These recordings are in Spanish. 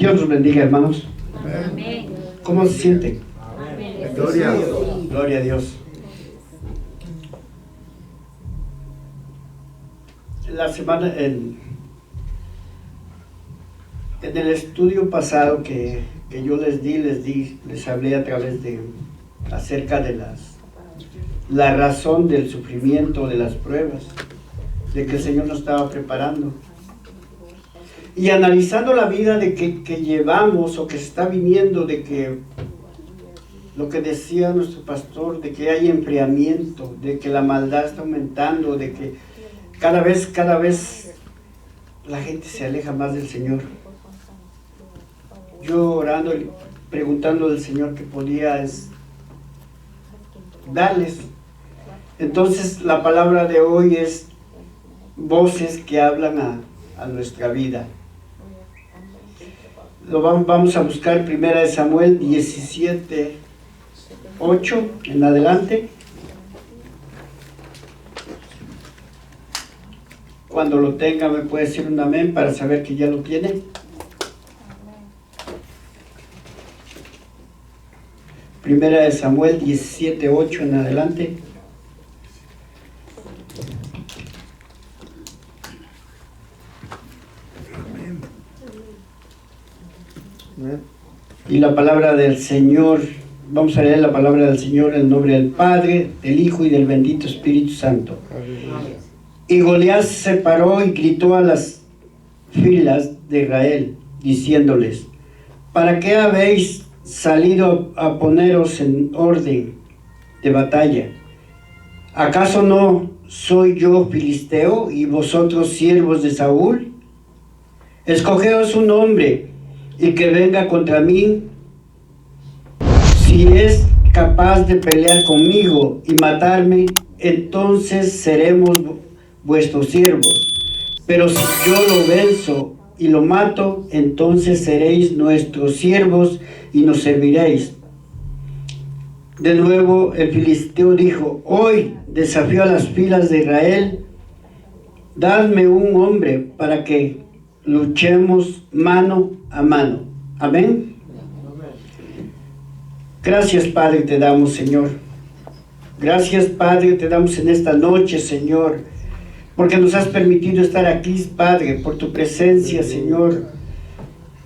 Dios los bendiga, hermanos. Amén. ¿Cómo se sienten? Amén. Gloria a Dios. Gloria a Dios. La semana, en el estudio pasado que yo les hablé a través acerca de la razón del sufrimiento, de las pruebas, de que el Señor nos estaba preparando. Y analizando la vida de que llevamos o que se está viviendo, de que lo que decía nuestro pastor, de que hay enfriamiento, de que la maldad está aumentando, de que cada vez la gente se aleja más del Señor. Yo orando y preguntando al Señor qué podía darles. Entonces la palabra de hoy es voces que hablan a nuestra vida. Vamos a buscar 1 Samuel 17, 8 en adelante. Cuando lo tenga me puede decir un amén para saber que ya lo tiene. 1 Samuel 17, 8 en adelante. Y la palabra del Señor, vamos a leer la palabra del Señor en el nombre del Padre, del Hijo y del bendito Espíritu Santo. Y Goliat se paró y gritó a las filas de Israel, diciéndoles: ¿para qué habéis salido a poneros en orden de batalla? ¿Acaso no soy yo filisteo y vosotros siervos de Saúl? Escogeos un hombre y que venga contra mí, si es capaz de pelear conmigo y matarme, entonces seremos vuestros siervos. Pero si yo lo venzo y lo mato, entonces seréis nuestros siervos y nos serviréis. De nuevo el filisteo dijo: hoy desafío a las filas de Israel, dadme un hombre para que luchemos mano a mano. Amén. Gracias, Padre, te damos, Señor. Gracias, Padre, te damos en esta noche, Señor, porque nos has permitido estar aquí, Padre, por tu presencia, Señor.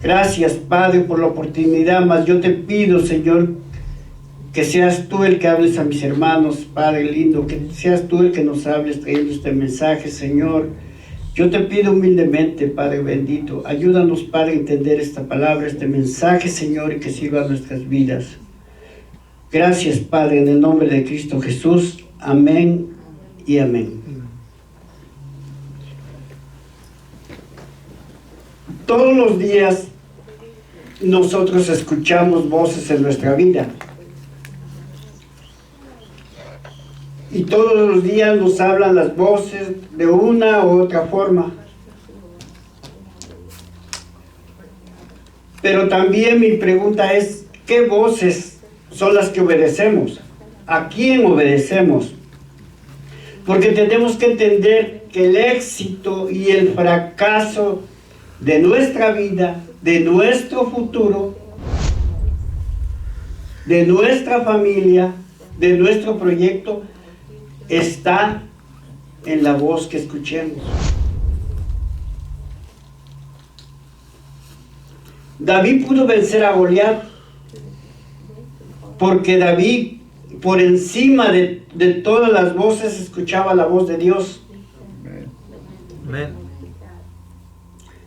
Gracias, Padre, por la oportunidad, mas yo te pido, Señor, que seas tú el que hables a mis hermanos, Padre lindo, que seas tú el que nos hables trayendo este mensaje, Señor. Yo te pido humildemente, Padre bendito, ayúdanos, Padre, a entender esta palabra, este mensaje, Señor, y que sirva a nuestras vidas. Gracias, Padre, en el nombre de Cristo Jesús. Amén y amén. Todos los días nosotros escuchamos voces en nuestra vida. Y todos los días nos hablan las voces de una u otra forma. Pero también mi pregunta es: ¿qué voces son las que obedecemos? ¿A quién obedecemos? Porque tenemos que entender que el éxito y el fracaso de nuestra vida, de nuestro futuro, de nuestra familia, de nuestro proyecto, está en la voz que escuchemos. David pudo vencer a Goliat porque David, por encima de todas las voces, escuchaba la voz de Dios. Amén.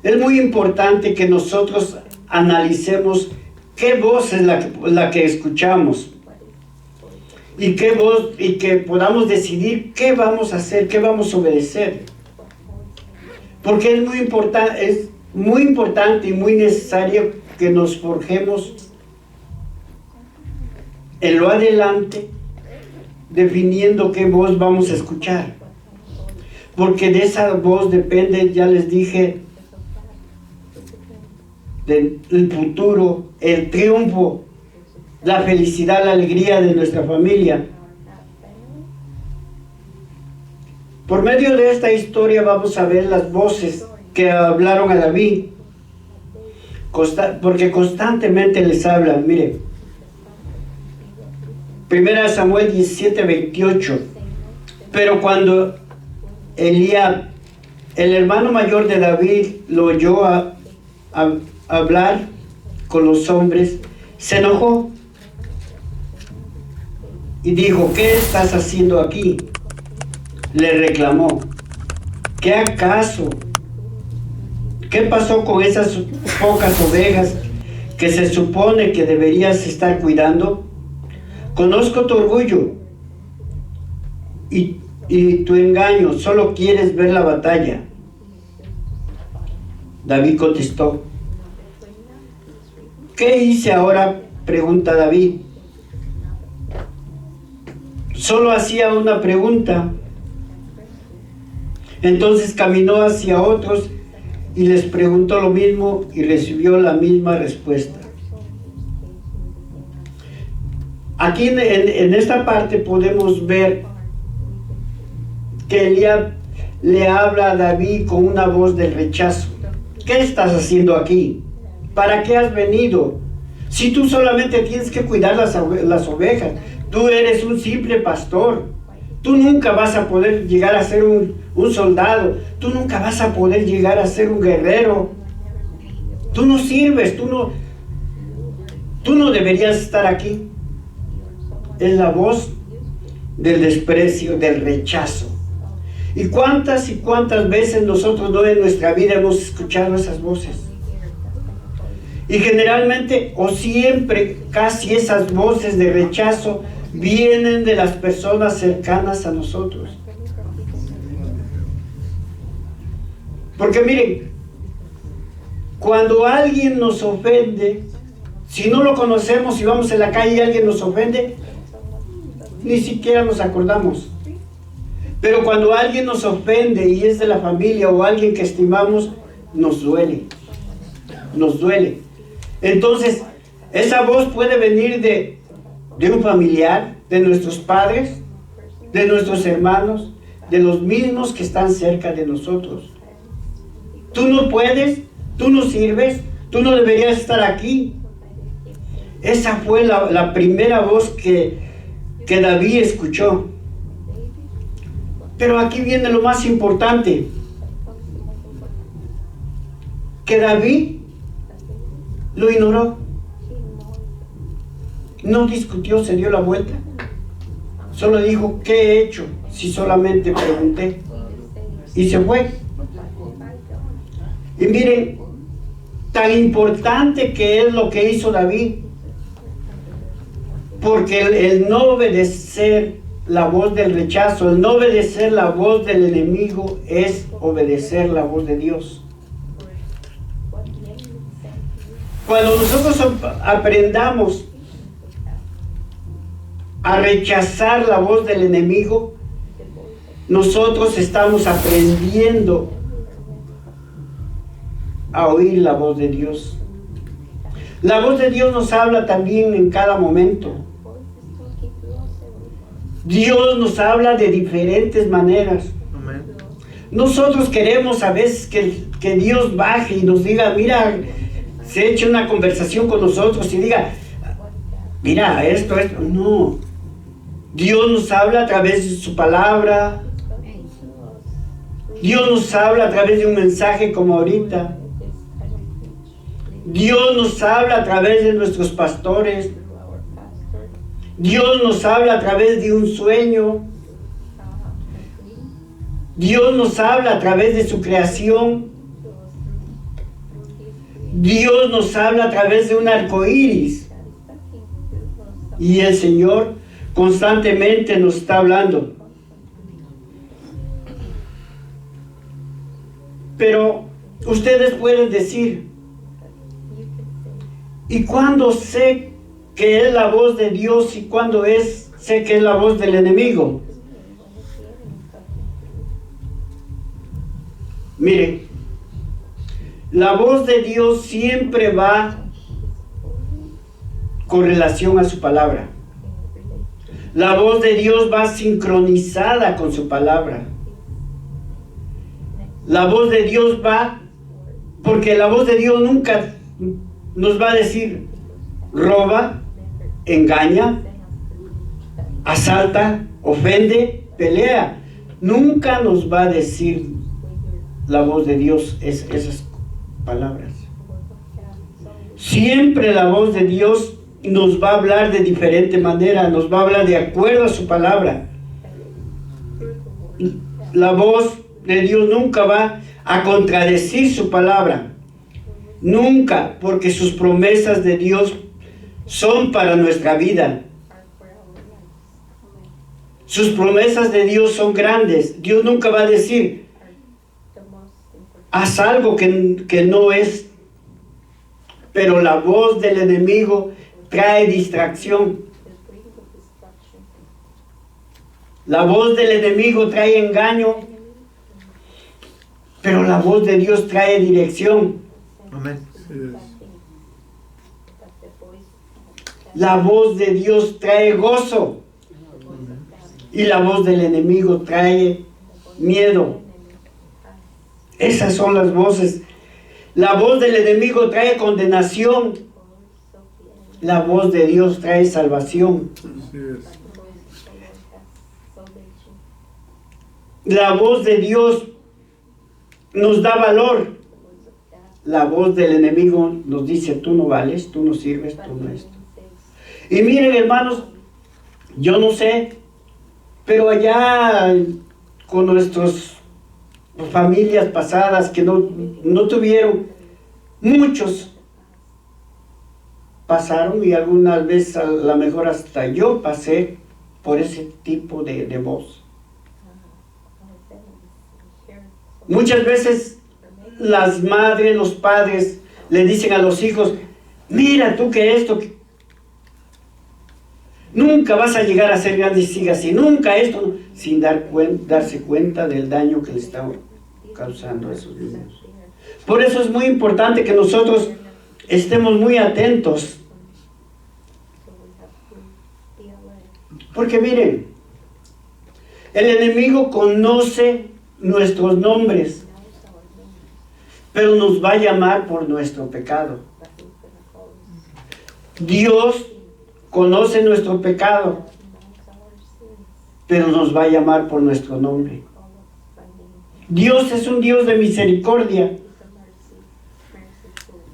Es muy importante que nosotros analicemos qué voz es la que escuchamos. Y que podamos decidir qué vamos a hacer, qué vamos a obedecer. Porque es muy importante y muy necesario que nos forjemos en lo adelante, definiendo qué voz vamos a escuchar. Porque de esa voz depende, ya les dije, del futuro, el triunfo, la felicidad, la alegría de nuestra familia. Por medio de esta historia vamos a ver las voces que hablaron a David. porque constantemente les habla. Mire, 1 Samuel 17:28. Pero cuando Eliab, el hermano mayor de David, lo oyó hablar con los hombres, se enojó y dijo: ¿qué estás haciendo aquí? Le reclamó: ¿qué acaso? ¿Qué pasó con esas pocas ovejas que se supone que deberías estar cuidando? Conozco tu orgullo y tu engaño, solo quieres ver la batalla. David contestó: ¿qué hice ahora?, pregunta David. Solo hacía una pregunta. Entonces caminó hacia otros y les preguntó lo mismo y recibió la misma respuesta. Aquí en esta parte podemos ver que Eliab le habla a David con una voz de rechazo. ¿Qué estás haciendo aquí? ¿Para qué has venido? Si tú solamente tienes que cuidar las ovejas, tú eres un simple pastor. Tú nunca vas a poder llegar a ser un soldado. Tú nunca vas a poder llegar a ser un guerrero. Tú no sirves, tú no deberías estar aquí. Es la voz del desprecio, del rechazo. ¿Y cuántas veces nosotros no en nuestra vida hemos escuchado esas voces? Y generalmente o siempre casi esas voces de rechazo vienen de las personas cercanas a nosotros. Porque miren, cuando alguien nos ofende, si no lo conocemos y vamos en la calle y alguien nos ofende, ni siquiera nos acordamos. Pero cuando alguien nos ofende y es de la familia o alguien que estimamos, nos duele. Nos duele. Entonces, esa voz puede venir de un familiar, de nuestros padres, de nuestros hermanos, de los mismos que están cerca de nosotros. Tú no puedes, tú no sirves, tú no deberías estar aquí. Esa fue la primera voz que David escuchó. Pero aquí viene lo más importante, que David lo ignoró. No discutió, se dio la vuelta. Solo dijo: ¿qué he hecho? Si solamente pregunté. Y se fue. Y miren, tan importante que es lo que hizo David. Porque el no obedecer la voz del rechazo, el no obedecer la voz del enemigo, es obedecer la voz de Dios. Cuando nosotros aprendamos a rechazar la voz del enemigo, nosotros estamos aprendiendo a oír la voz de Dios. La voz de Dios nos habla también en cada momento. Dios nos habla de diferentes maneras. Amén. Nosotros queremos a veces que Dios baje y nos diga: mira, se eche una conversación con nosotros y diga: mira, esto. No. Dios nos habla a través de su palabra. Dios nos habla a través de un mensaje como ahorita. Dios nos habla a través de nuestros pastores. Dios nos habla a través de un sueño. Dios nos habla a través de su creación. Dios nos habla a través de un arco iris. Y el Señor constantemente nos está hablando. Pero ustedes pueden decir: ¿y cuándo sé que es la voz de Dios y cuándo sé que es la voz del enemigo? Miren, la voz de Dios siempre va con relación a su palabra. La voz de Dios va sincronizada con su palabra. La voz de Dios va, porque la voz de Dios nunca nos va a decir, roba, engaña, asalta, ofende, pelea. Nunca nos va a decir la voz de Dios esas palabras. Siempre la voz de Dios nos va a hablar de diferente manera, nos va a hablar de acuerdo a su palabra. La voz de Dios nunca va a contradecir su palabra. Nunca, porque sus promesas de Dios son para nuestra vida. Sus promesas de Dios son grandes. Dios nunca va a decir, haz algo que no es. Pero la voz del enemigo trae distracción. La voz del enemigo trae engaño. Pero la voz de Dios trae dirección. Amén. La voz de Dios trae gozo. Y la voz del enemigo trae miedo. Esas son las voces. La voz del enemigo trae condenación. La voz de Dios trae salvación. La voz de Dios nos da valor. La voz del enemigo nos dice, tú no vales, tú no sirves, tú no esto. Y miren, hermanos, yo no sé, pero allá con nuestras familias pasadas que no tuvieron, muchos pasaron, y algunas veces a lo mejor hasta yo pasé por ese tipo de voz. Muchas veces las madres, los padres le dicen a los hijos, mira tú que esto, nunca vas a llegar a ser grande y siga así, nunca esto, sin darse cuenta del daño que le están causando a esos niños. Por eso es muy importante que nosotros estemos muy atentos. Porque miren, el enemigo conoce nuestros nombres, pero nos va a llamar por nuestro pecado. Dios conoce nuestro pecado, pero nos va a llamar por nuestro nombre. Dios es un Dios de misericordia.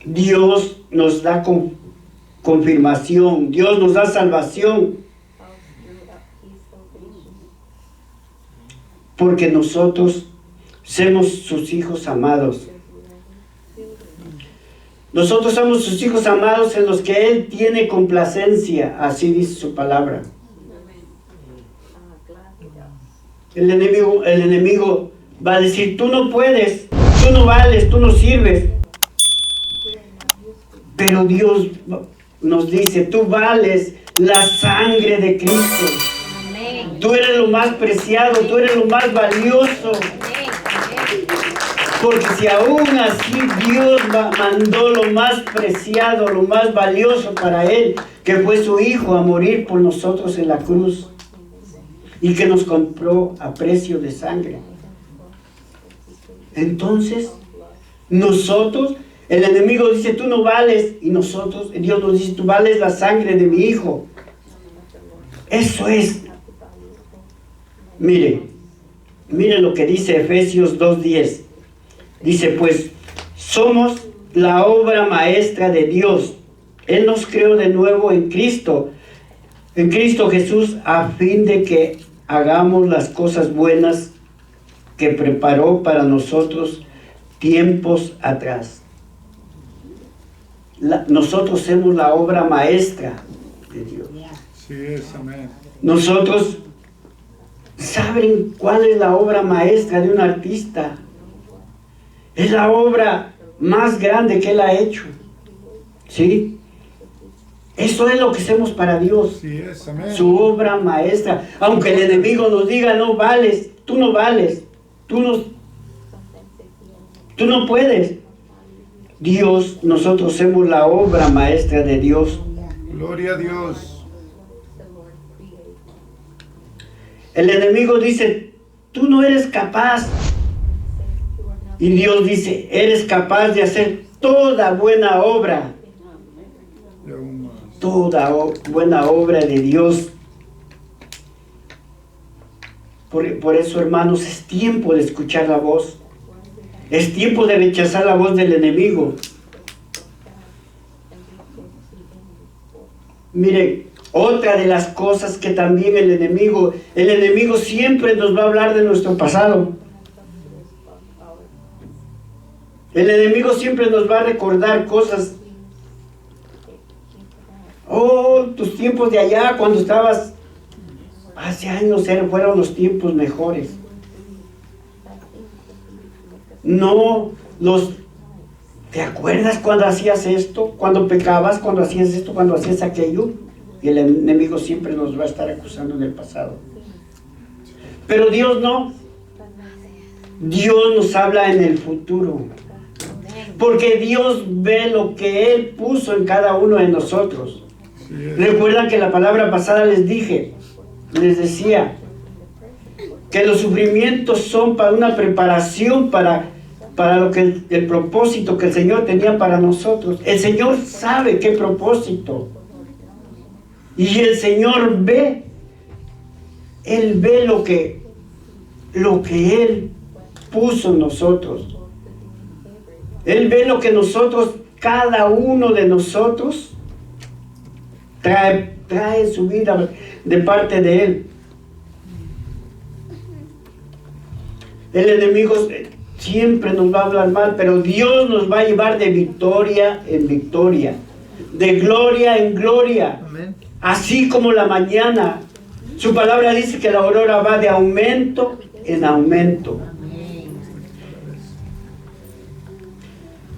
Dios nos da confirmación. Dios nos da salvación. Porque nosotros somos sus hijos amados. Nosotros somos sus hijos amados en los que Él tiene complacencia. Así dice su palabra. El enemigo va a decir, tú no puedes, tú no vales, tú no sirves. Pero Dios nos dice, tú vales la sangre de Cristo. Tú eres lo más preciado, tú eres lo más valioso. Porque si aún así Dios mandó lo más preciado, lo más valioso para Él, que fue su Hijo a morir por nosotros en la cruz, y que nos compró a precio de sangre. Entonces, nosotros, el enemigo dice, tú no vales, y nosotros, Dios nos dice, tú vales la sangre de mi Hijo. Eso es. Mire lo que dice Efesios 2:10. Dice, pues, somos la obra maestra de Dios. Él nos creó de nuevo en Cristo Jesús, a fin de que hagamos las cosas buenas que preparó para nosotros tiempos atrás. Nosotros somos la obra maestra de Dios. Sí es, amén. Nosotros, ¿saben cuál es la obra maestra de un artista? Es la obra más grande que Él ha hecho. ¿Sí? Eso es lo que hacemos para Dios. Sí es, amén. Su obra maestra. Aunque el enemigo nos diga, no vales, tú no vales, tú no puedes. Dios, nosotros somos la obra maestra de Dios. Gloria a Dios. El enemigo dice, tú no eres capaz. Y Dios dice, eres capaz de hacer toda buena obra. Y aún más. Toda buena obra de Dios. Por eso, hermanos, es tiempo de escuchar la voz. Es tiempo de rechazar la voz del enemigo. Mire, otra de las cosas que también el enemigo siempre nos va a hablar de nuestro pasado. El enemigo siempre nos va a recordar cosas. Oh, tus tiempos de allá, cuando estabas hace años, fueron los tiempos mejores. No, ¿te acuerdas cuando hacías esto? Cuando pecabas, cuando hacías esto, cuando hacías aquello. Y el enemigo siempre nos va a estar acusando del pasado. Pero Dios no. Dios nos habla en el futuro. Porque Dios ve lo que Él puso en cada uno de nosotros. Recuerdan que la palabra pasada les decía que los sufrimientos son para una preparación para lo que el propósito que el Señor tenía para nosotros. El Señor sabe qué propósito. Y el Señor ve, Él ve lo que Él puso en nosotros. Él ve lo que nosotros, cada uno de nosotros, trae en su vida de parte de Él. El enemigo siempre nos va a hablar mal, pero Dios nos va a llevar de victoria en victoria, de gloria en gloria. Amén. Así como la mañana, su palabra dice que la aurora va de aumento en aumento.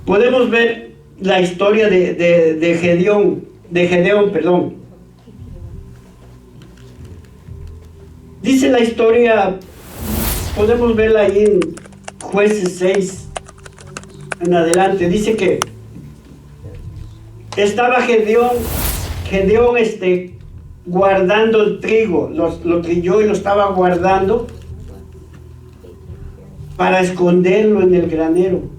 Podemos ver la historia de Gedeón, perdón. Dice la historia, podemos verla ahí en Jueces 6 en adelante. Dice que estaba Gedeón guardando el trigo, lo trilló y lo estaba guardando para esconderlo en el granero,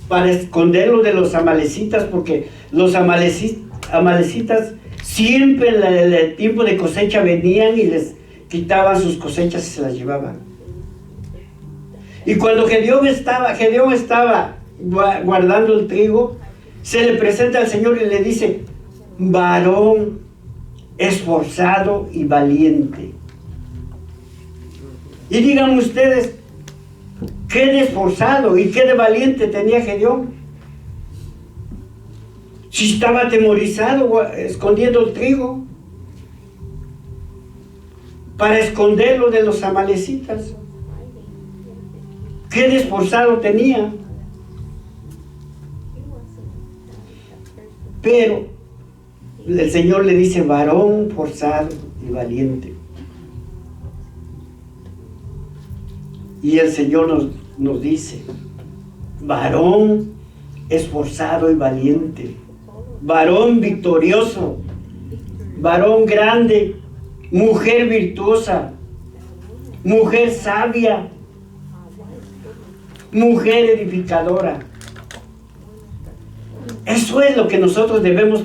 para esconderlo de los amalecitas, porque los amalecitas siempre en el tiempo de cosecha venían y les quitaban sus cosechas y se las llevaban. Y cuando Gedeón estaba guardando el trigo, se le presenta al Señor y le dice: varón esforzado y valiente. Y digan ustedes, ¿qué de esforzado y qué de valiente tenía Gedeón? Si estaba atemorizado escondiendo el trigo para esconderlo de los amalecitas. ¿Qué de esforzado tenía? Pero el Señor le dice: varón forzado y valiente. Y el Señor nos dice: varón esforzado y valiente, varón victorioso, varón grande, mujer virtuosa, mujer sabia, mujer edificadora. Eso es lo que nosotros debemos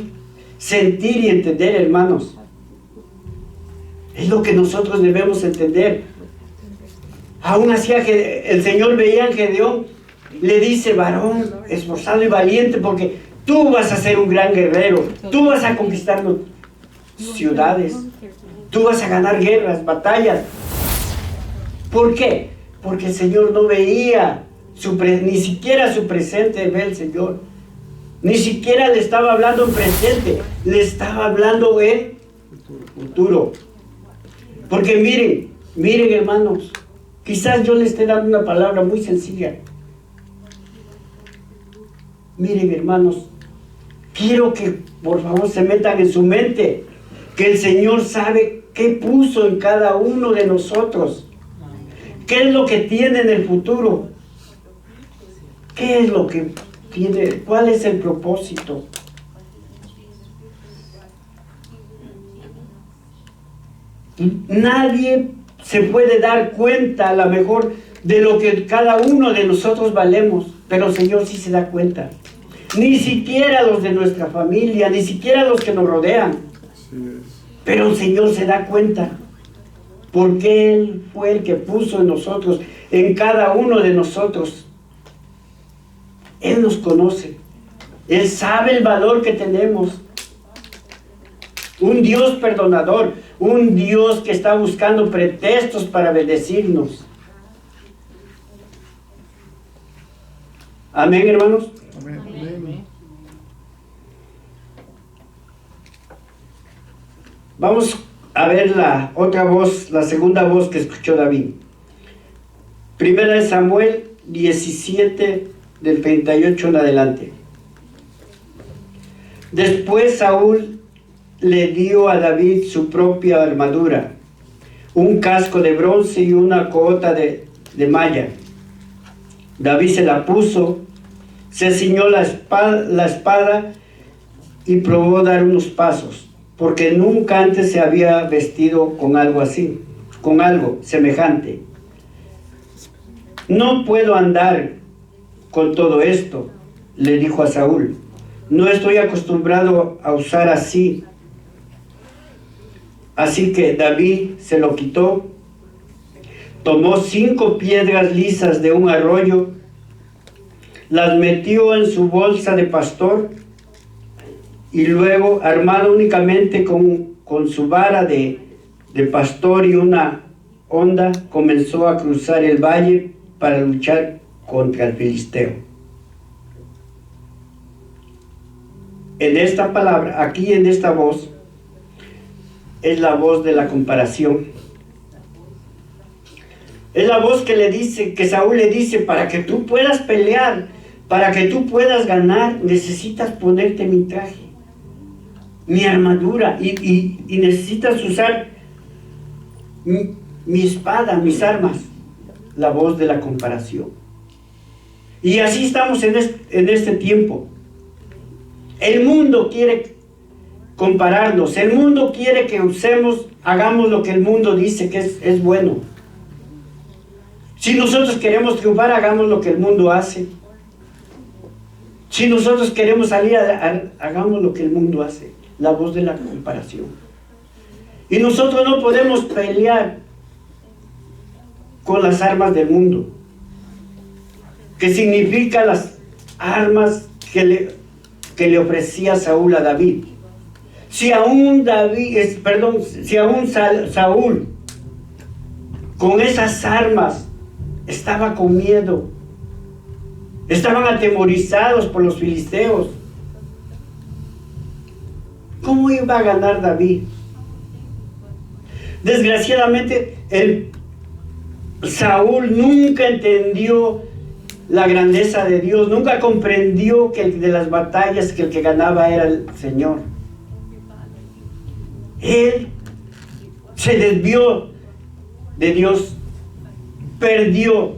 sentir y entender, hermanos. Es lo que nosotros debemos entender. Aún así el Señor veía en Gedeón, le dice: varón esforzado y valiente, porque tú vas a ser un gran guerrero, tú vas a conquistar ciudades, tú vas a ganar guerras, batallas. ¿Por qué? Porque el Señor no veía ni siquiera su presente, ve el Señor. Ni siquiera le estaba hablando en presente, le estaba hablando en futuro. Porque miren hermanos, quizás yo les esté dando una palabra muy sencilla. Miren hermanos, quiero que por favor se metan en su mente que el Señor sabe qué puso en cada uno de nosotros. ¿Qué es lo que tiene en el futuro? ¿Qué es lo que tiene? ¿Cuál es el propósito? Nadie se puede dar cuenta, a lo mejor de lo que cada uno de nosotros valemos, pero el Señor sí se da cuenta. Ni siquiera los de nuestra familia, ni siquiera los que nos rodean. Pero el Señor se da cuenta, porque Él fue el que puso en nosotros, en cada uno de nosotros. Él nos conoce. Él sabe el valor que tenemos. Un Dios perdonador, un Dios que está buscando pretextos para bendecirnos. Amén, hermanos. Amén. Vamos a ver la otra voz, la segunda voz que escuchó David. Primera de Samuel 17, del 38 en adelante. Después Saúl le dio a David su propia armadura, un casco de bronce y una cohota de malla. David se la puso, se ciñó la espada y probó dar unos pasos, porque nunca antes se había vestido con algo así, con algo semejante. No puedo andar con todo esto, le dijo a Saúl. No estoy acostumbrado a usar así. Así que David se lo quitó, tomó 5 piedras lisas de un arroyo, las metió en su bolsa de pastor y luego, armado únicamente con su vara de pastor y una honda, comenzó a cruzar el valle para luchar contra el filisteo. En esta palabra, aquí en esta voz, es la voz de la comparación. Es la voz que le dice, que Saúl le dice, para que tú puedas pelear, para que tú puedas ganar, necesitas ponerte mi traje, mi armadura, y necesitas usar mi espada, mis armas. La voz de la comparación. Y así estamos en este tiempo. El mundo quiere compararnos. El mundo quiere que hagamos lo que el mundo dice que es bueno. Si nosotros queremos triunfar, hagamos lo que el mundo hace. Si nosotros queremos salir, hagamos lo que el mundo hace. La voz de la comparación. Y nosotros no podemos pelear con las armas del mundo, que significa las armas que le ofrecía Saúl a David. Si aún Saúl con esas armas estaba con miedo, estaban atemorizados por los filisteos, ¿cómo iba a ganar David? Desgraciadamente Saúl nunca entendió la grandeza de Dios, nunca comprendió que de las batallas que el que ganaba era el Señor. Él se desvió de Dios, perdió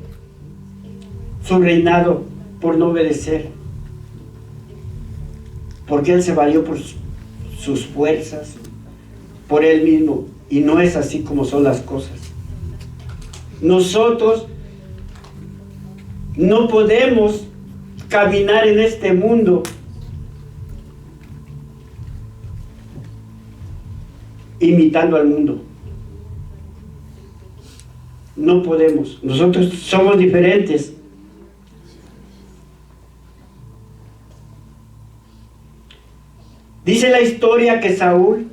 su reinado por no obedecer, porque él se valió por sus fuerzas, por él mismo, y no es así como son las cosas. Nosotros no podemos caminar en este mundo imitando al mundo. No podemos. Nosotros somos diferentes. Dice la historia que Saúl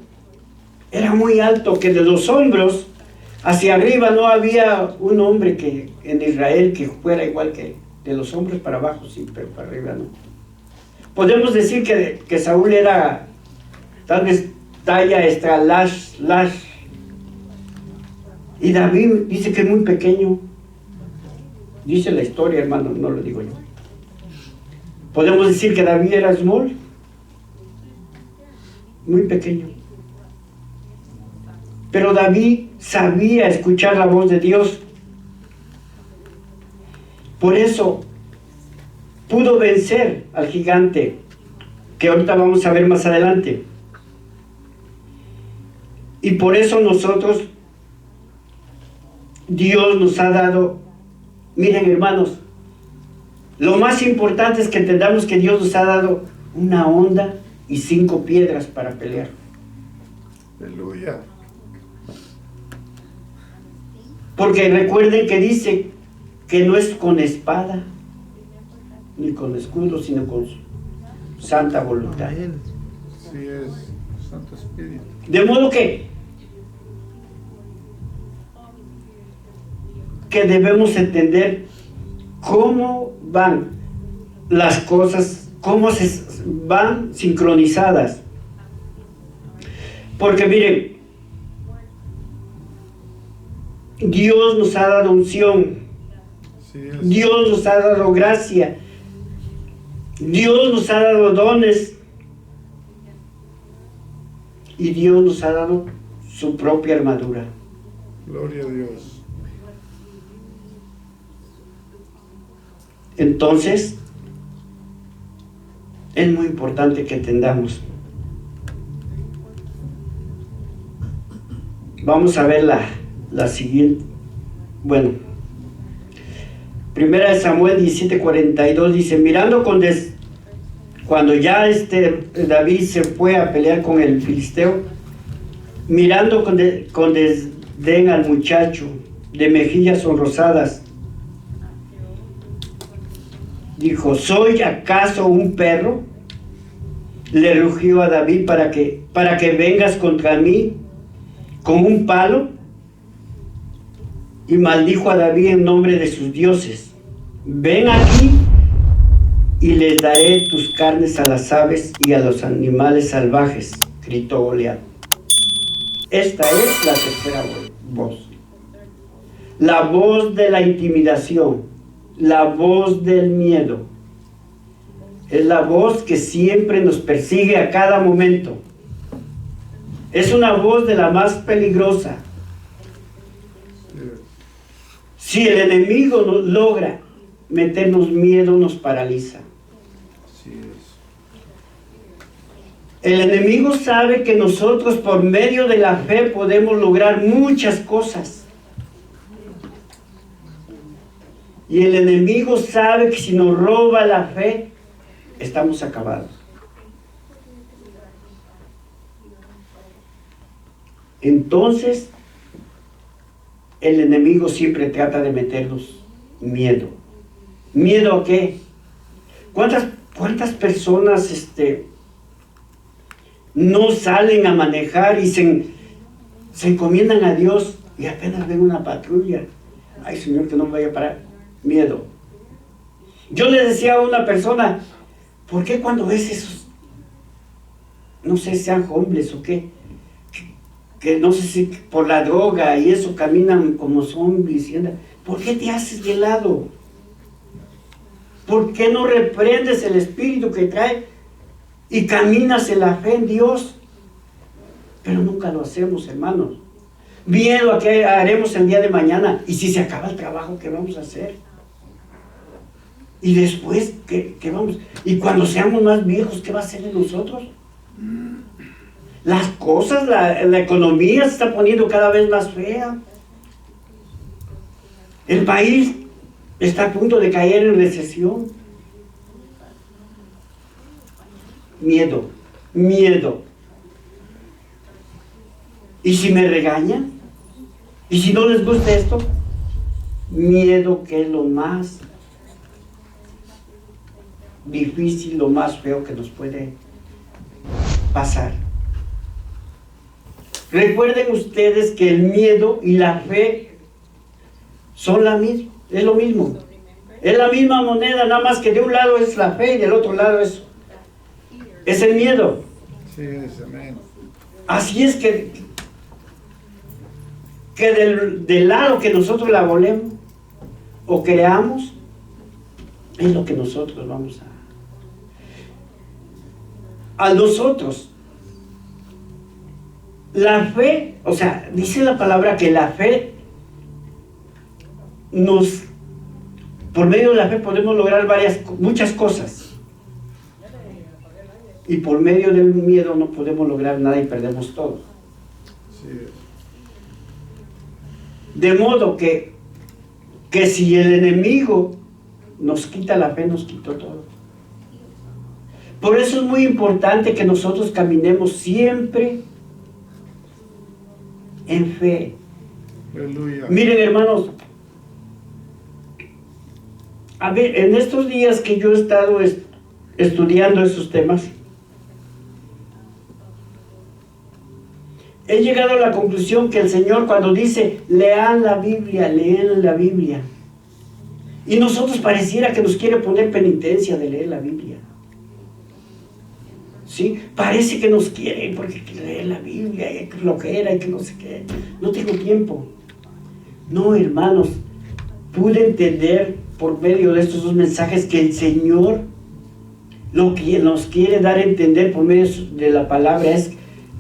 era muy alto, que de los hombros hacia arriba no había un hombre que en Israel que fuera igual que él. De los hombros para abajo sí, pero para arriba no. Podemos decir que Saúl era tal vez talla lash. Y David dice que es muy pequeño. Dice la historia, hermano, no lo digo yo. Podemos decir que David era small, muy pequeño. Pero David sabía escuchar la voz de Dios. Por eso pudo vencer al gigante, que ahorita vamos a ver más adelante. Y por eso Dios nos ha dado Miren, hermanos, lo más importante es que entendamos que Dios nos ha dado una honda y 5 piedras para pelear. Aleluya. Porque recuerden que dice que no es con espada ni con escudo, sino con su santa voluntad. Amén. Sí es, Santo Espíritu. De modo que debemos entender cómo van las cosas, cómo se van sincronizadas. Porque miren, Dios nos ha dado unción, Sí es. Dios nos ha dado gracia, Dios nos ha dado dones y Dios nos ha dado su propia armadura. Gloria a Dios. Entonces, es muy importante que entendamos. Vamos a ver la siguiente. Bueno, 1 Samuel 17:42 dice, mirando cuando ya David se fue a pelear con el filisteo, mirando con desdén al muchacho de mejillas sonrosadas, dijo, ¿soy acaso un perro? Le rugió a David para que vengas contra mí con un palo. Y maldijo a David en nombre de sus dioses. Ven aquí y les daré tus carnes a las aves y a los animales salvajes, gritó Goliat. Esta es la tercera voz. La voz de la intimidación, la voz del miedo. Es la voz que siempre nos persigue a cada momento. Es una voz de la más peligrosa. Si el enemigo nos logra meternos miedo, nos paraliza. Así es. El enemigo sabe que nosotros por medio de la fe podemos lograr muchas cosas. Y el enemigo sabe que si nos roba la fe, estamos acabados. Entonces, el enemigo siempre trata de meternos miedo. ¿Miedo a qué? ¿Cuántas personas no salen a manejar y se encomiendan a Dios y apenas ven una patrulla? Ay, Señor, que no me vaya a parar. Miedo. Yo le decía a una persona, ¿por qué cuando ves esos, no sé, sean hombres o qué, que no sé si por la droga y eso caminan como zombies, ¿por qué te haces de lado? ¿Por qué no reprendes el espíritu que trae y caminas en la fe en Dios? Pero nunca lo hacemos, hermanos. Miedo a qué haremos el día de mañana, y si se acaba el trabajo, ¿qué vamos a hacer? Y después, ¿qué vamos? Y cuando seamos más viejos, ¿qué va a ser de nosotros? Las cosas, la economía se está poniendo cada vez más fea. El país está a punto de caer en recesión. Miedo, miedo. ¿Y si me regañan? ¿Y si no les gusta esto? Miedo, que es lo más difícil, lo más feo que nos puede pasar. Recuerden ustedes que el miedo y la fe son es lo mismo. Es la misma moneda, nada más que de un lado es la fe y del otro lado es el miedo. Sí es, amén. Así es que del lado que nosotros la volemos o creamos, es lo que nosotros vamos a nosotros. La fe, o sea, dice la palabra que la fe por medio de la fe podemos lograr muchas cosas. Y por medio del miedo no podemos lograr nada y perdemos todo. Sí. De modo que que si el enemigo nos quita la fe, nos quitó todo. Por eso es muy importante que nosotros caminemos siempre en fe. Aleluya. Miren, hermanos, a ver, en estos días que yo he estado estudiando esos temas, he llegado a la conclusión que el Señor, cuando dice lean la Biblia, y nosotros pareciera que nos quiere poner penitencia de leer la Biblia. ¿Sí? Parece que nos quiere porque hay que leer la Biblia, y hay que flojera, y que no sé qué. No tengo tiempo. No, hermanos, pude entender por medio de estos dos mensajes que el Señor lo que nos quiere dar a entender por medio de la palabra es,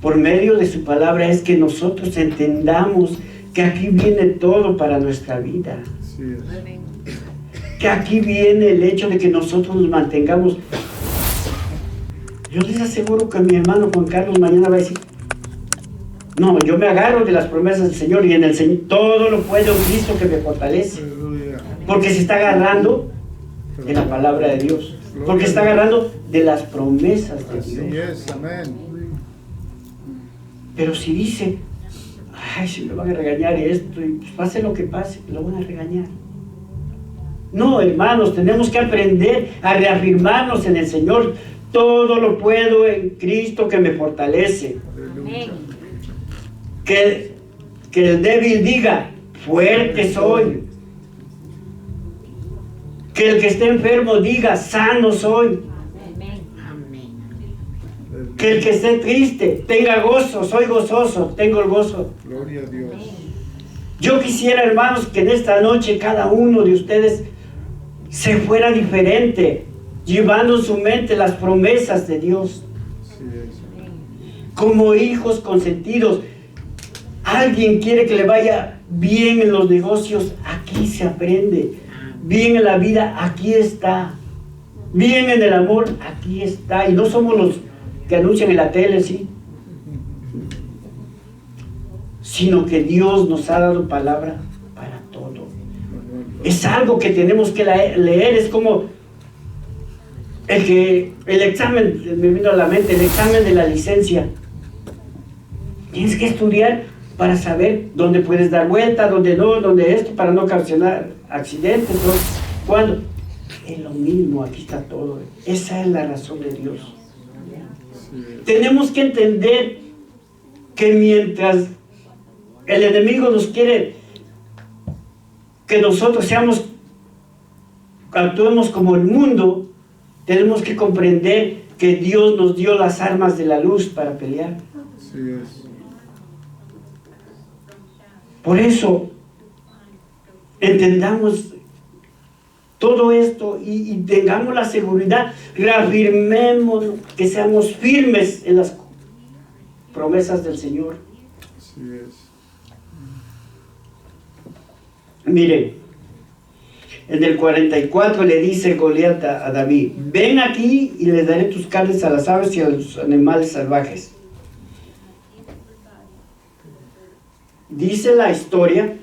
por medio de su palabra, es que nosotros entendamos que aquí viene todo para nuestra vida. Así es. Que aquí viene el hecho de que nosotros nos mantengamos. Yo les aseguro que mi hermano Juan Carlos mañana va a decir, no, yo me agarro de las promesas del Señor, y en el Señor todo lo puedo en Cristo que me fortalece. Aleluya. Porque se está agarrando de la palabra de Dios. Porque se está agarrando de las promesas de Así Dios. es, amén. Pero si dice, ay, si me van a regañar esto, y pues pase lo que pase, lo van a regañar. No, hermanos, tenemos que aprender a reafirmarnos en el Señor. Todo lo puedo en Cristo que me fortalece. Aleluya. Que el débil diga, fuerte soy. Que el que esté enfermo diga, sano soy. Que el que esté triste tenga gozo, soy gozoso, tengo el gozo. Gloria a Dios. Yo quisiera, hermanos, que en esta noche cada uno de ustedes se fuera diferente, llevando en su mente las promesas de Dios. Así es. Como hijos consentidos. Alguien quiere que le vaya bien en los negocios, aquí se aprende. Bien en la vida, aquí está. Bien en el amor, aquí está. Y no somos los que anuncian en la tele, ¿sí? Sino que Dios nos ha dado palabra para todo. Es algo que tenemos que leer. Es como el examen, me vino a la mente, el examen de la licencia. Tienes que estudiar para saber dónde puedes dar vuelta, dónde no, dónde esto, para no ocasionar accidentes, ¿no? ¿Cuándo? Es lo mismo, aquí está todo. Esa es la razón de Dios. Tenemos que entender que mientras el enemigo nos quiere que nosotros actuemos como el mundo, tenemos que comprender que Dios nos dio las armas de la luz para pelear. Así es. Por eso, entendamos todo esto y tengamos la seguridad, reafirmemos, que seamos firmes en las promesas del Señor. Así es. Miren, en el 44 le dice Goliat a David, ven aquí y le daré tus carnes a las aves y a los animales salvajes. Dice la historia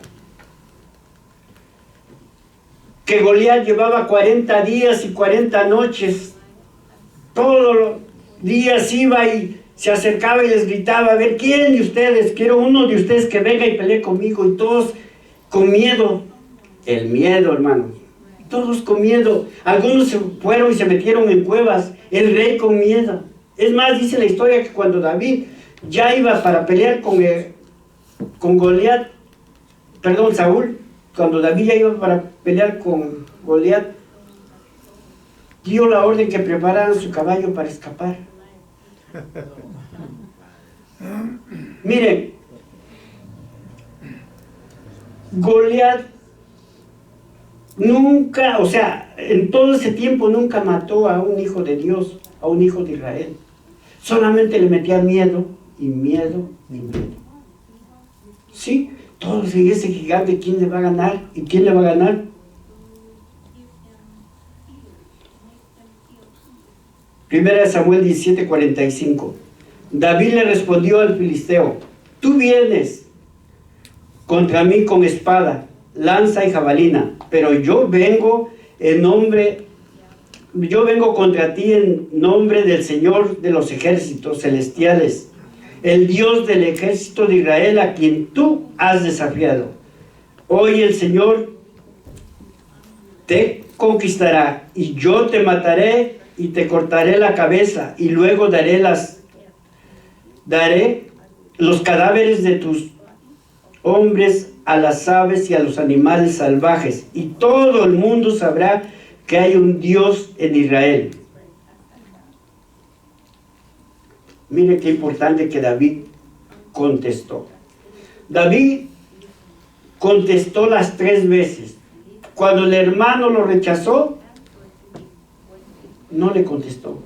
que Goliat llevaba 40 días y 40 noches. Todos los días iba y se acercaba y les gritaba, a ver, ¿quién de ustedes? Quiero uno de ustedes que venga y pelee conmigo. Y todos con miedo. El miedo, hermano. Todos con miedo. Algunos se fueron y se metieron en cuevas. El rey con miedo. Es más, dice la historia que cuando David ya iba para pelear con Goliat, perdón, Saúl, cuando David ya iba para pelear con Goliat, dio la orden que prepararan su caballo para escapar. Miren, Goliat nunca, o sea, en todo ese tiempo nunca mató a un hijo de Dios, a un hijo de Israel. Solamente le metía miedo y miedo y miedo. Sí, todos en ese gigante, ¿quién le va a ganar? ¿Y quién le va a ganar? Primera de Samuel 17:45. David le respondió al filisteo, tú vienes contra mí con espada lanza y jabalina, pero yo vengo contra ti en nombre del Señor de los ejércitos celestiales, el Dios del ejército de Israel, a quien tú has desafiado. Hoy el Señor te conquistará, y yo te mataré y te cortaré la cabeza, y luego daré los cadáveres de tus hombres a las aves y a los animales salvajes, y todo el mundo sabrá que hay un Dios en Israel. Mire qué importante que David contestó. David contestó las 3 veces. Cuando el hermano lo rechazó, no le contestó.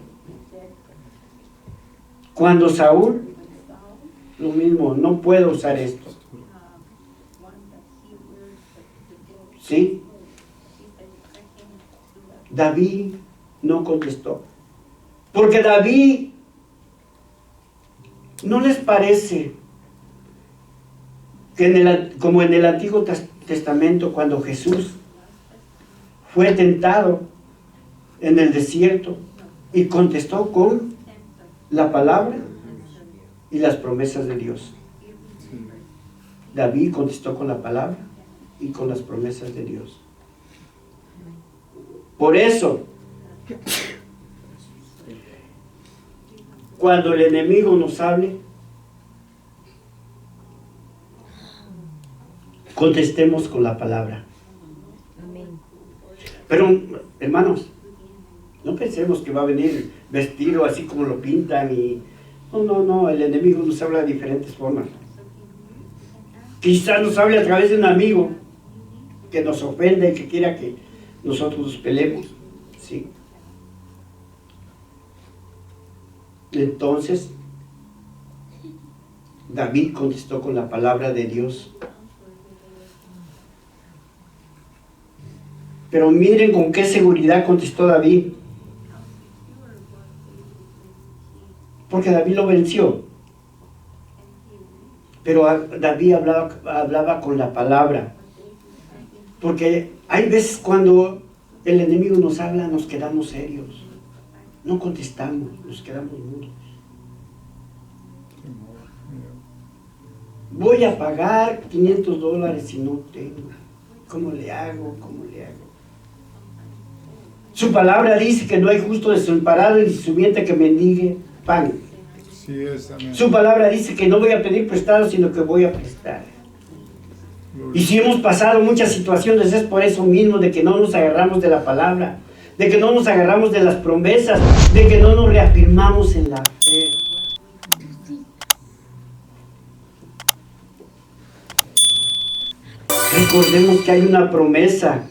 Cuando Saúl, lo mismo, no puedo usar esto. ¿Sí? David no contestó. Porque David, ¿no les parece que como en el Antiguo Testamento, cuando Jesús fue tentado en el desierto y contestó con la palabra y las promesas de Dios? David contestó con la palabra y con las promesas de Dios. Por eso, cuando el enemigo nos hable, contestemos con la palabra. Pero, hermanos, no pensemos que va a venir vestido así como lo pintan y... No, el enemigo nos habla de diferentes formas. Quizás nos hable a través de un amigo que nos ofende y que quiera que nosotros nos peleemos, ¿sí? Entonces, David contestó con la palabra de Dios. Pero miren con qué seguridad contestó David. Porque David lo venció. Pero David hablaba con la palabra. Porque hay veces cuando el enemigo nos habla, nos quedamos serios. No contestamos, nos quedamos mudos. Voy a pagar $500 si no tengo. ¿Cómo le hago? Su palabra dice que no hay justo desamparado y su vientre que mendigue pan. Sí es, amén. Su palabra dice que no voy a pedir prestado, sino que voy a prestar. Y si hemos pasado muchas situaciones, es por eso mismo de que no nos agarramos de la palabra, de que no nos agarramos de las promesas, de que no nos reafirmamos en la fe. Recordemos que hay una promesa.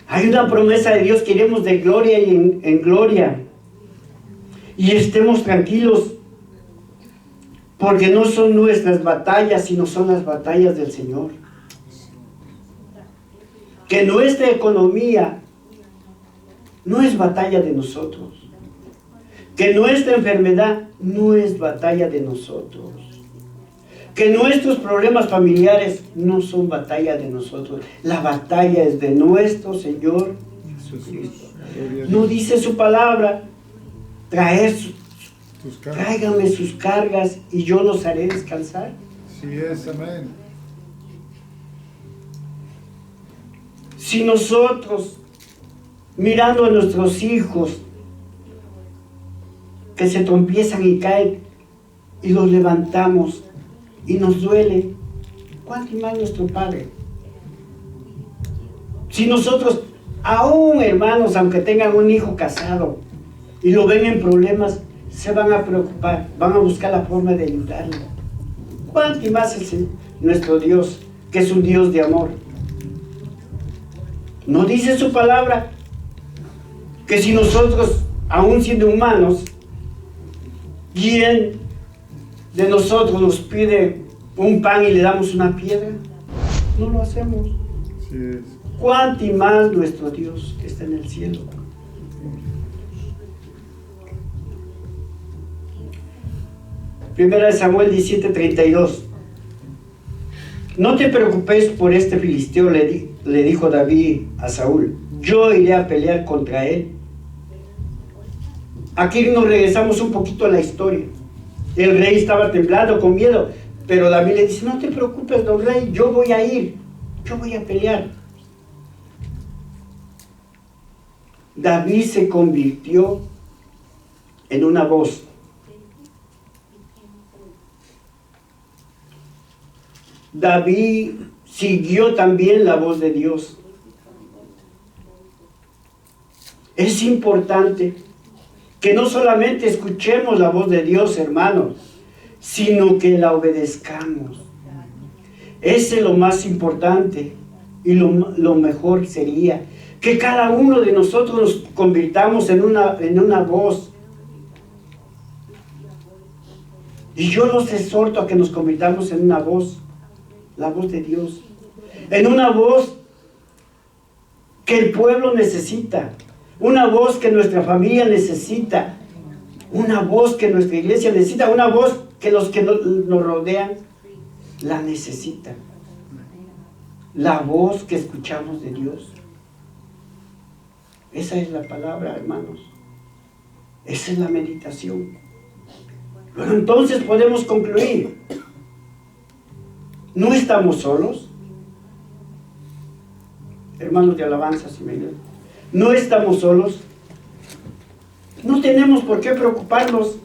Hay una promesa de Dios que iremos de gloria y en gloria. Y estemos tranquilos, porque no son nuestras batallas, sino son las batallas del Señor. Que nuestra economía no es batalla de nosotros. Que nuestra enfermedad no es batalla de nosotros. Que nuestros problemas familiares no son batalla de nosotros. La batalla es de nuestro Señor Jesucristo. No dice su palabra, tráigame sus cargas y yo los haré descansar. Sí es, amén. Si nosotros, mirando a nuestros hijos que se tropiezan y caen y los levantamos y nos duele, ¿cuánto más nuestro Padre? Si nosotros, aún hermanos, aunque tengan un hijo casado y lo ven en problemas, se van a preocupar, van a buscar la forma de ayudarlo. ¿Cuánto más es nuestro Dios, que es un Dios de amor? ¿No dice su palabra que si nosotros, aún siendo humanos, ¿quién de nosotros nos pide un pan y le damos una piedra? No lo hacemos. Sí es. ¿Cuánto más nuestro Dios que está en el cielo? Primera de Samuel 17:32. No te preocupes por este filisteo, le dijo David a Saúl. Yo iré a pelear contra él. Aquí nos regresamos un poquito a la historia. El rey estaba temblando con miedo, pero David le dice, no te preocupes, don rey, yo voy a ir, yo voy a pelear. David se convirtió en una voz. David siguió también la voz de Dios. Es importante que no solamente escuchemos la voz de Dios, hermanos, sino que la obedezcamos. Ese es lo más importante y lo mejor sería que cada uno de nosotros nos convirtamos en una voz. Y yo los exhorto a que nos convirtamos en una voz, la voz de Dios, en una voz que el pueblo necesita, una voz que nuestra familia necesita, una voz que nuestra iglesia necesita, una voz que los que nos rodean la necesitan. La voz que escuchamos de Dios. Esa es la palabra, hermanos. Esa es la meditación. Bueno, entonces podemos concluir. No estamos solos. Hermanos de alabanza, si me ayudan. No estamos solos. No tenemos por qué preocuparnos.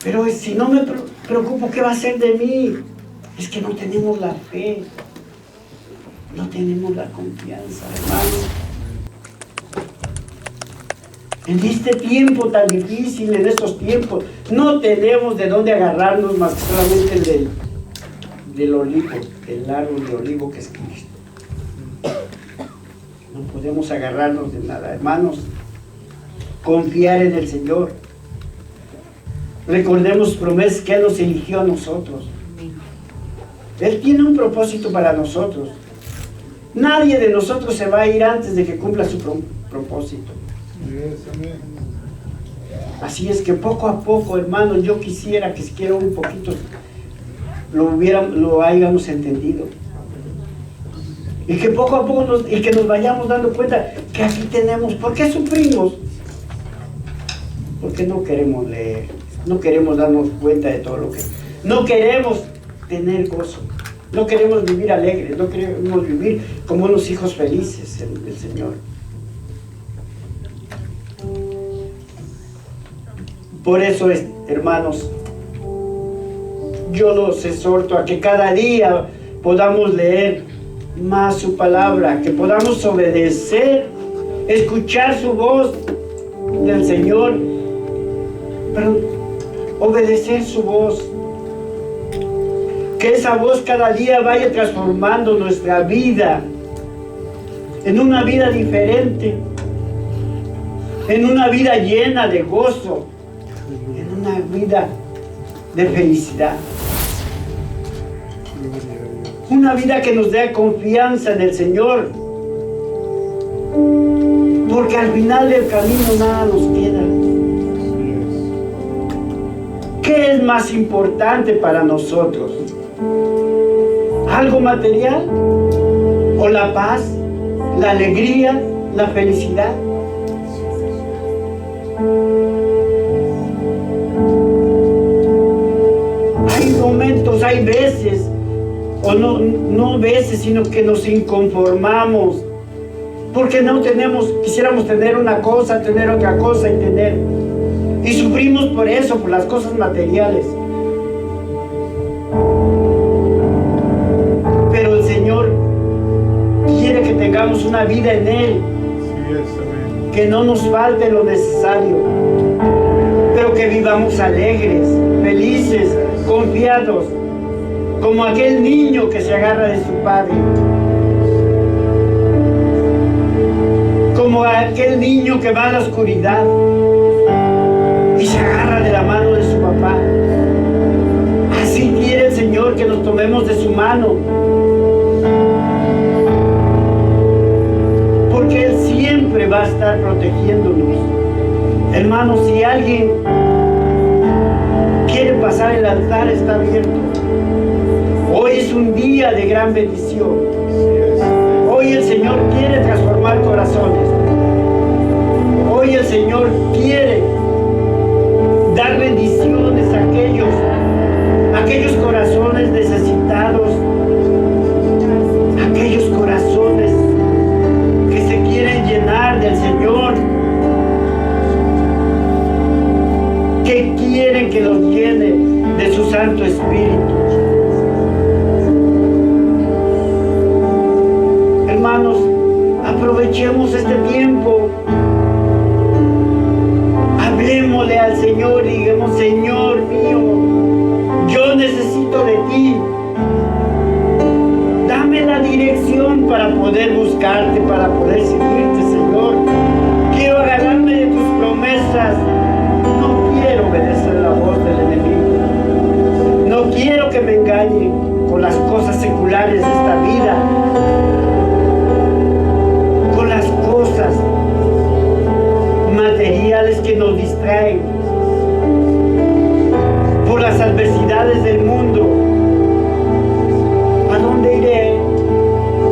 Pero si no me preocupo, ¿qué va a ser de mí? Es que no tenemos la fe. No tenemos la confianza, hermanos. En este tiempo tan difícil, en estos tiempos, no tenemos de dónde agarrarnos más que solamente del olivo, del árbol de olivo que es Cristo. No podemos agarrarnos de nada, hermanos. Confiar en el Señor. Recordemos promesas que Él nos eligió a nosotros. Él tiene un propósito para nosotros. Nadie de nosotros se va a ir antes de que cumpla su propósito. Así es que poco a poco, hermanos, yo quisiera que siquiera un poquito lo hayamos entendido. Y que poco a poco nos vayamos dando cuenta que aquí tenemos. ¿Por qué sufrimos? Porque no queremos leer, no queremos darnos cuenta de todo lo que... No queremos tener gozo, no queremos vivir alegres, no queremos vivir como unos hijos felices del Señor. Por eso, hermanos, yo los exhorto a que cada día podamos leer más su palabra, que podamos obedecer, escuchar su voz del Señor, pero obedecer su voz. Que esa voz cada día vaya transformando nuestra vida en una vida diferente, en una vida llena de gozo, en una vida de felicidad. Una vida que nos dé confianza en el Señor, porque al final del camino nada nos queda. ¿Qué es más importante para nosotros? ¿Algo material? ¿O la paz, la alegría, la felicidad? Hay momentos, hay veces, o no veces, sino que nos inconformamos, porque no tenemos, quisiéramos tener una cosa, tener otra cosa y sufrimos por eso, por las cosas materiales. Pero el Señor quiere que tengamos una vida en Él, que no nos falte lo necesario, pero que vivamos alegres, felices, confiados, como aquel niño que se agarra de su padre, como aquel niño que va a la oscuridad y se agarra de la mano de su papá. Así quiere el Señor que nos tomemos de su mano, porque Él siempre va a estar protegiéndonos. Hermanos, si alguien quiere pasar, el altar está abierto. es un día de gran bendición. Así es. Hoy el Señor quiere transformar corazones. Hoy el Señor quiere dar bendiciones a aquellos corazones necesitados, aquellos corazones que se quieren llenar del Señor, que quieren que los llene de su Santo Espíritu. Hermanos, aprovechemos este tiempo. Hablemosle al Señor y digamos: Señor mío, yo necesito de ti. Dame la dirección para poder buscarte, para poder seguirte, Señor. Quiero agarrarme de tus promesas. No quiero obedecer la voz del enemigo. No quiero que me engañe con las cosas seculares de esta vida, con las cosas materiales que nos distraen, por las adversidades del mundo. ¿A dónde iré?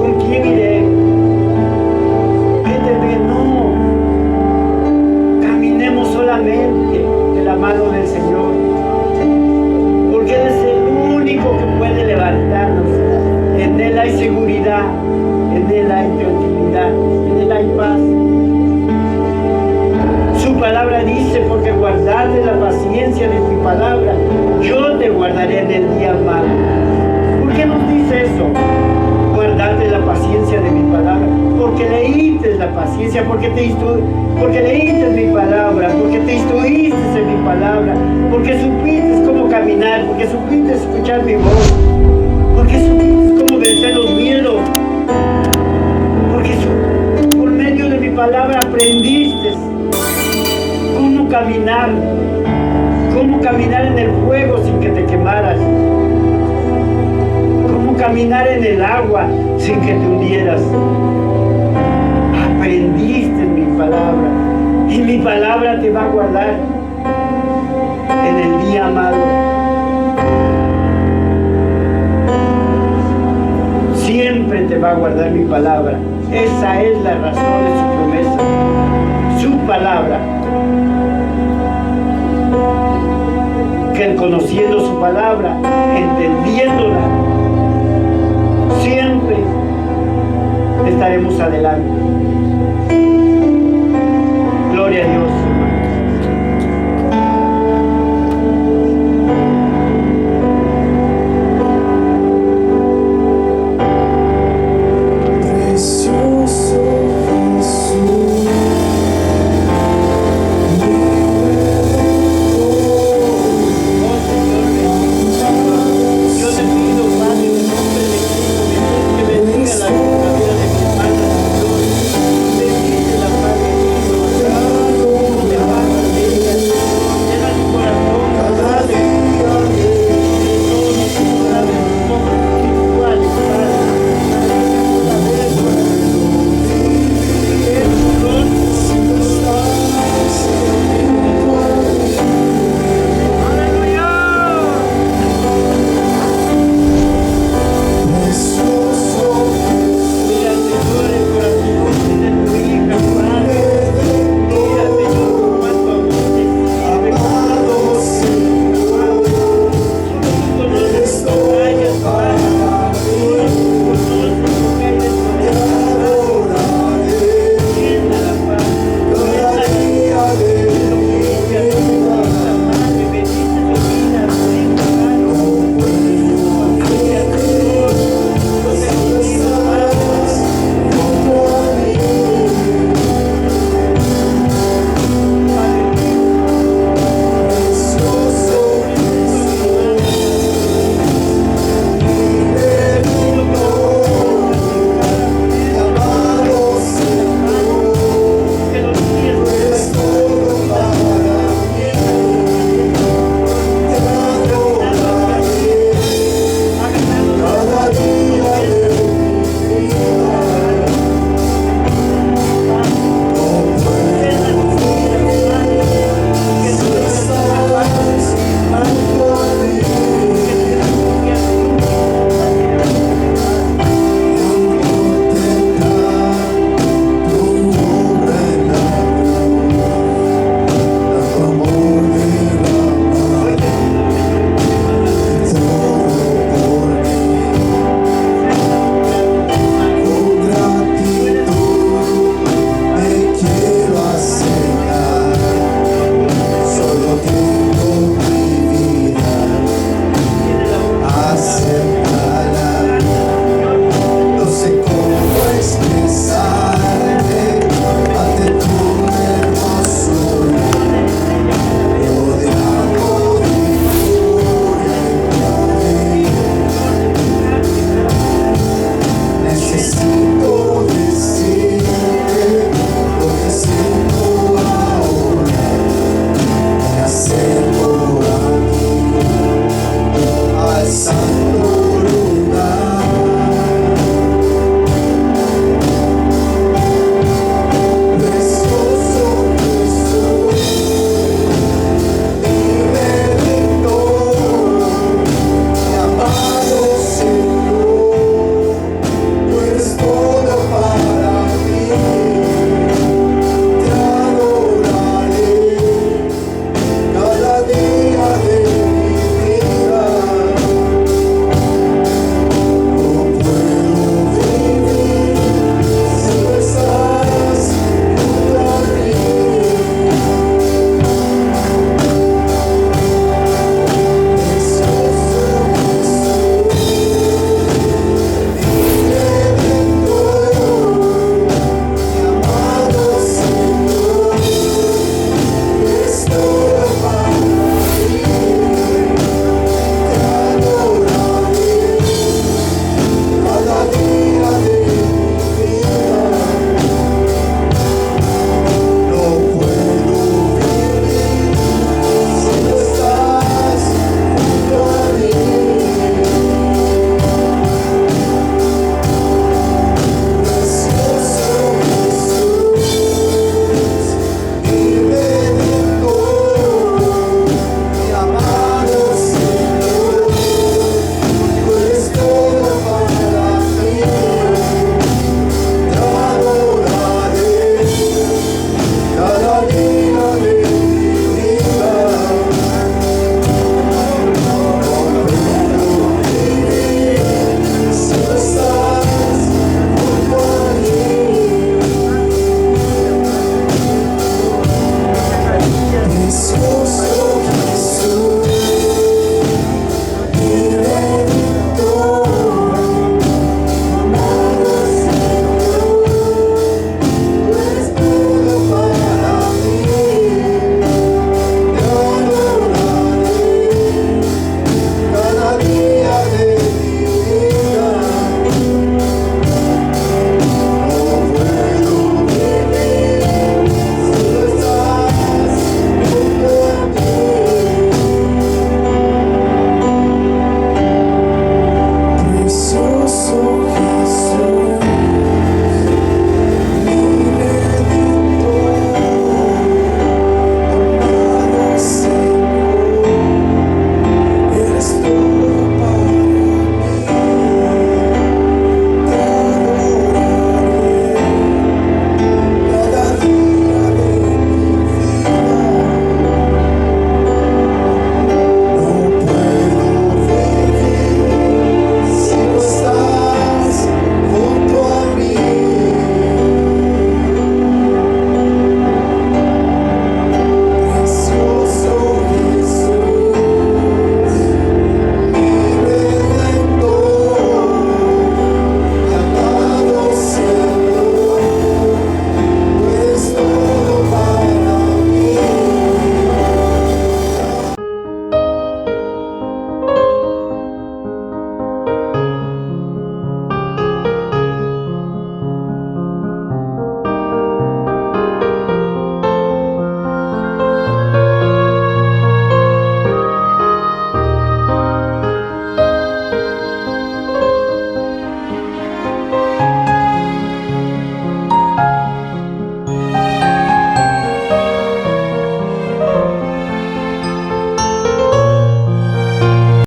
¿Con quién iré? ¿Qué tendré? No. Caminemos solamente de la mano del Señor, porque Él es el único que puede levantarnos. En Él hay seguridad, en Él hay tranquilidad, en Él hay paz. Su palabra dice: porque guardaste la paciencia de mi palabra, yo te guardaré en el día malo. ¿Por qué nos dice eso? Guardaste la paciencia de mi palabra, porque leíste la paciencia, porque leíste mi palabra, porque te instruiste en mi palabra, porque supiste cómo caminar, porque supiste escuchar mi voz, porque supiste cómo vencer los miedos, porque por medio de mi palabra aprendiste cómo caminar en el fuego sin que te quemaras, cómo caminar en el agua sin que te hundieras. Aprendiste en mi palabra, y mi palabra te va a guardar en el día malo. Siempre te va a guardar mi palabra. Esa es la razón de su promesa, su palabra. Que conociendo su palabra, entendiéndola, siempre estaremos adelante.